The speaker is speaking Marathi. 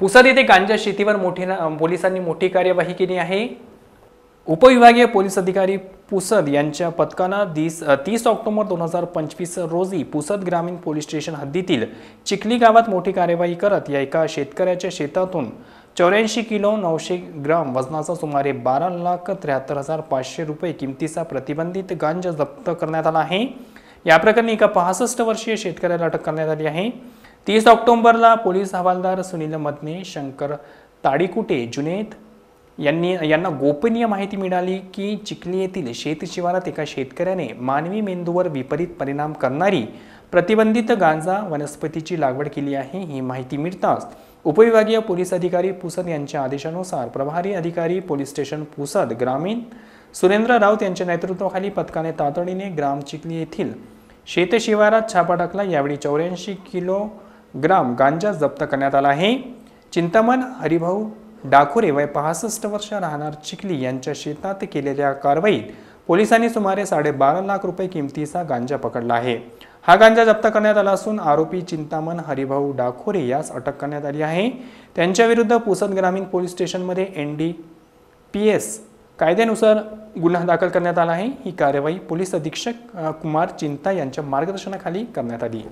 पुसद येथे गांजा शेतीवर पोलिसांनी मोठी कार्यवाही केली आहे। उपविभागीय पोलीस अधिकारी पुसद यांच्या पथकानं 30 ऑक्टोबर 2025 रोजी पुसद ग्रामीण पोलीस स्टेशन हद्दीतील चिखली गावात मोठी कार्यवाही करत या एका शेतकऱ्याच्या शेतातून 84 किलो 900 ग्राम वजनाचा सुमारे 12,73,500 रुपये किमतीचा प्रतिबंधित गांजा जप्त करण्यात आला आहे। या प्रकरणी एका 65 वर्षीय शेतकऱ्याला अटक करण्यात आली आहे। 30 ऑक्टोबरला पोलीस हवालदार सुनील मदने, शंकर ताडीकुटे, जुनेद यांना गोपनीय माहिती मिळाली की चिखली येथील शेतशिवारात एका शेतकऱ्याने मानवी मेंदूवर विपरीत परिणाम करणारी प्रतिबंधित गांजा वनस्पतीची लागवड केली आहे। ही माहिती मिळताच उपविभागीय पोलीस अधिकारी पुसद यांच्या आदेशानुसार प्रभारी अधिकारी पोलीस स्टेशन पुसद ग्रामीण सुरेंद्र राऊत यांच्या नेतृत्वाखाली पथकाने तातडीने ग्राम चिखली येथील शेतशिवारात छापा टाकला। यावेळी 84 किलोग्राम गांजा जप्त करण्यात आला आहे। चिंतामण हरिभाऊ डाखोरे वय 65 वर्ष राहणार चिखली यांच्या शेतात केलेल्या कारवाईत पोलिसांनी सुमारे 12.5 लाख रुपये किमतीचा गांजा पकडला आहे। हा गांजा जप्त करण्यात आला असून आरोपी चिंतामण हरिभाऊ डाखोरे यास अटक करण्यात आली आहे। त्यांच्या विरुद्ध पुसद ग्रामीण पोलीस स्टेशनमध्ये NDPS कायद्यानुसार गुन्हा दाखल करण्यात आला आहे। ही कारवाई पोलीस अधीक्षक कुमार चिंता यांच्या मार्गदर्शनाखाली करण्यात आली।